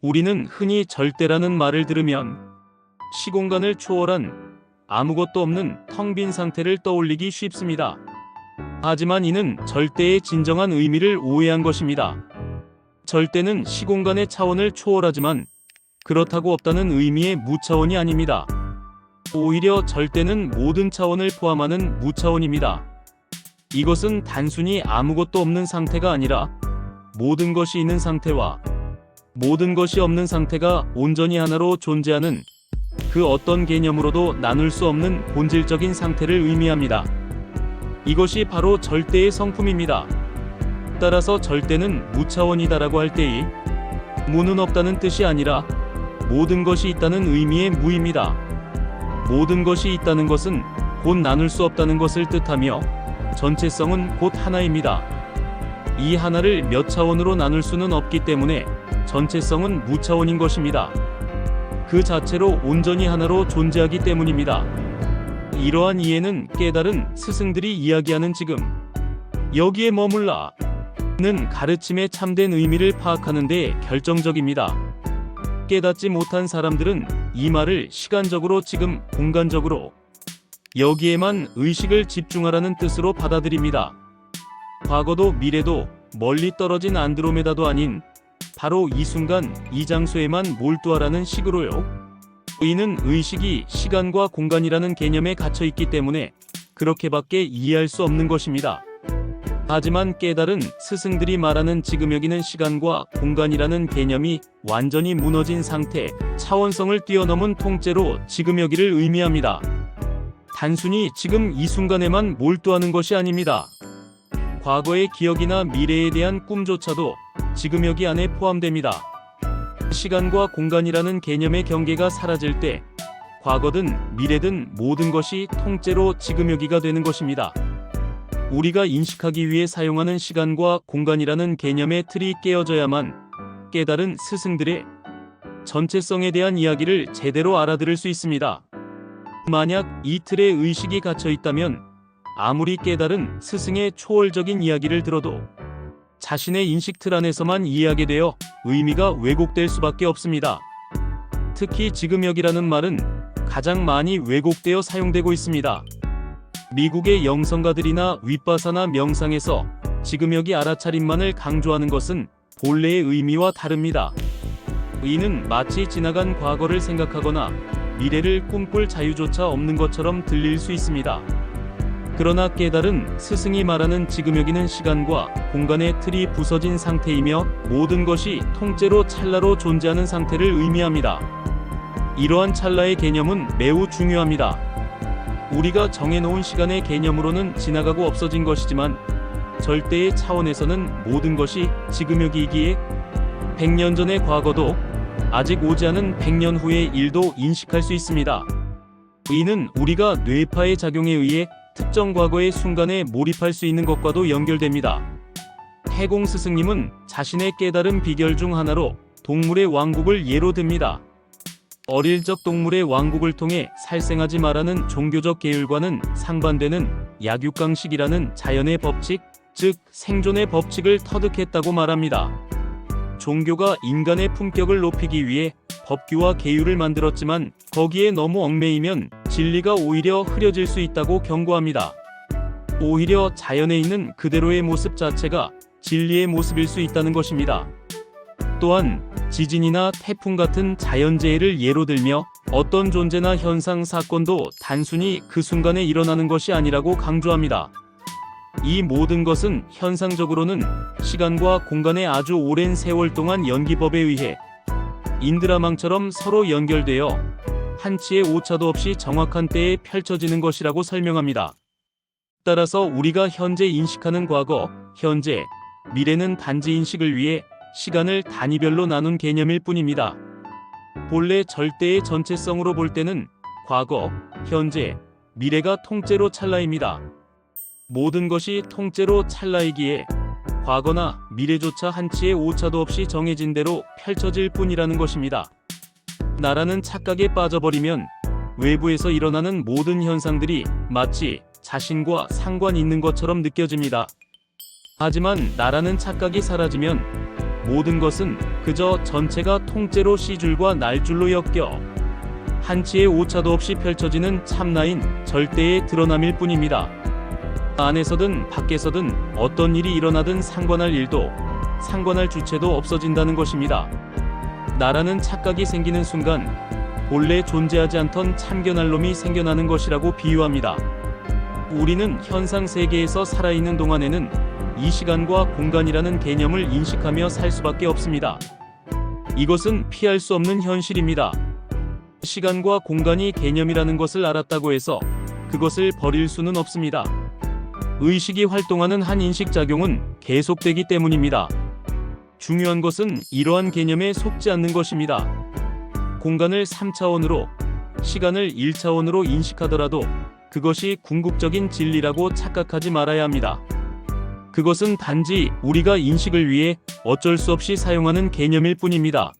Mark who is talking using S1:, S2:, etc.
S1: 우리는 흔히 절대라는 말을 들으면 시공간을 초월한 아무것도 없는 텅 빈 상태를 떠올리기 쉽습니다. 하지만 이는 절대의 진정한 의미를 오해한 것입니다. 절대는 시공간의 차원을 초월하지만 그렇다고 없다는 의미의 무차원이 아닙니다. 오히려 절대는 모든 차원을 포함하는 무차원입니다. 이것은 단순히 아무것도 없는 상태가 아니라 모든 것이 있는 상태와 모든 것이 없는 상태가 온전히 하나로 존재하는 그 어떤 개념으로도 나눌 수 없는 본질적인 상태를 의미합니다. 이것이 바로 절대의 성품입니다. 따라서 절대는 무차원이다라고 할 때의 무는 없다는 뜻이 아니라 모든 것이 있다는 의미의 무입니다. 모든 것이 있다는 것은 곧 나눌 수 없다는 것을 뜻하며 전체성은 곧 하나입니다. 이 하나를 몇 차원으로 나눌 수는 없기 때문에 전체성은 무차원인 것입니다. 그 자체로 온전히 하나로 존재하기 때문입니다. 이러한 이해는 깨달은 스승들이 이야기하는 지금 여기에 머물라는 가르침의 참된 의미를 파악하는 데 결정적입니다. 깨닫지 못한 사람들은 이 말을 시간적으로 지금 공간적으로 여기에만 의식을 집중하라는 뜻으로 받아들입니다. 과거도 미래도 멀리 떨어진 안드로메다도 아닌 바로 이 순간 이 장소에만 몰두하라는 식으로요. 이는 의식이 시간과 공간이라는 개념에 갇혀 있기 때문에 그렇게밖에 이해할 수 없는 것입니다. 하지만 깨달은 스승들이 말하는 지금 여기는 시간과 공간이라는 개념이 완전히 무너진 상태, 차원성을 뛰어넘은 통째로 지금 여기를 의미합니다. 단순히 지금 이 순간에만 몰두하는 것이 아닙니다. 과거의 기억이나 미래에 대한 꿈조차도 지금 여기 안에 포함됩니다. 시간과 공간이라는 개념의 경계가 사라질 때 과거든 미래든 모든 것이 통째로 지금 여기가 되는 것입니다. 우리가 인식하기 위해 사용하는 시간과 공간이라는 개념의 틀이 깨어져야만 깨달은 스승들의 전체성에 대한 이야기를 제대로 알아들을 수 있습니다. 만약 이 틀에 의식이 갇혀 있다면 아무리 깨달은 스승의 초월적인 이야기를 들어도 자신의 인식 틀 안에서만 이해하게 되어 의미가 왜곡될 수밖에 없습니다. 특히 지금 여기라는 말은 가장 많이 왜곡되어 사용되고 있습니다. 미국의 영성가들이나 윗바사나 명상에서 지금 여기 알아차림만을 강조하는 것은 본래의 의미와 다릅니다. 이는 마치 지나간 과거를 생각하거나 미래를 꿈꿀 자유조차 없는 것처럼 들릴 수 있습니다. 그러나 깨달은 스승이 말하는 지금 여기는 시간과 공간의 틀이 부서진 상태이며 모든 것이 통째로 찰나로 존재하는 상태를 의미합니다. 이러한 찰나의 개념은 매우 중요합니다. 우리가 정해놓은 시간의 개념으로는 지나가고 없어진 것이지만 절대의 차원에서는 모든 것이 지금 여기이기에 100년 전의 과거도 아직 오지 않은 100년 후의 일도 인식할 수 있습니다. 이는 우리가 뇌파의 작용에 의해 특정 과거의 순간에 몰입할 수 있는 것과도 연결됩니다. 태공 스승님은 자신의 깨달은 비결 중 하나로 동물의 왕국을 예로 듭니다. 어릴 적 동물의 왕국을 통해 살생하지 말라는 종교적 계율과는 상반되는 약육강식이라는 자연의 법칙, 즉 생존의 법칙을 터득했다고 말합니다. 종교가 인간의 품격을 높이기 위해 법규와 계율을 만들었지만 거기에 너무 얽매이면 진리가 오히려 흐려질 수 있다고 경고합니다. 오히려 자연에 있는 그대로의 모습 자체가 진리의 모습일 수 있다는 것입니다. 또한 지진이나 태풍 같은 자연재해를 예로 들며 어떤 존재나 현상, 사건도 단순히 그 순간에 일어나는 것이 아니라고 강조합니다. 이 모든 것은 현상적으로는 시간과 공간의 아주 오랜 세월 동안 연기법에 의해 인드라망처럼 서로 연결되어 한치의 오차도 없이 정확한 때에 펼쳐지는 것이라고 설명합니다. 따라서 우리가 현재 인식하는 과거, 현재, 미래는 단지 인식을 위해 시간을 단위별로 나눈 개념일 뿐입니다. 본래 절대의 전체성으로 볼 때는 과거, 현재, 미래가 통째로 찰나입니다. 모든 것이 통째로 찰나이기에 과거나 미래조차 한치의 오차도 없이 정해진 대로 펼쳐질 뿐이라는 것입니다. 나라는 착각에 빠져버리면 외부에서 일어나는 모든 현상들이 마치 자신과 상관 있는 것처럼 느껴집니다. 하지만 나라는 착각이 사라지면 모든 것은 그저 전체가 통째로 C줄과 날줄로 엮여 한치의 오차도 없이 펼쳐지는 참나인 절대의 드러남일 뿐입니다. 안에서든 밖에서든 어떤 일이 일어나든 상관할 일도 상관할 주체도 없어진다는 것입니다. 나라는 착각이 생기는 순간 본래 존재하지 않던 참견할 놈이 생겨나는 것이라고 비유합니다. 우리는 현상 세계에서 살아있는 동안에는 이 시간과 공간이라는 개념을 인식하며 살 수밖에 없습니다. 이것은 피할 수 없는 현실입니다. 시간과 공간이 개념이라는 것을 알았다고 해서 그것을 버릴 수는 없습니다. 의식이 활동하는 한 인식작용은 계속되기 때문입니다. 중요한 것은 이러한 개념에 속지 않는 것입니다. 공간을 3차원으로, 시간을 1차원으로 인식하더라도 그것이 궁극적인 진리라고 착각하지 말아야 합니다. 그것은 단지 우리가 인식을 위해 어쩔 수 없이 사용하는 개념일 뿐입니다.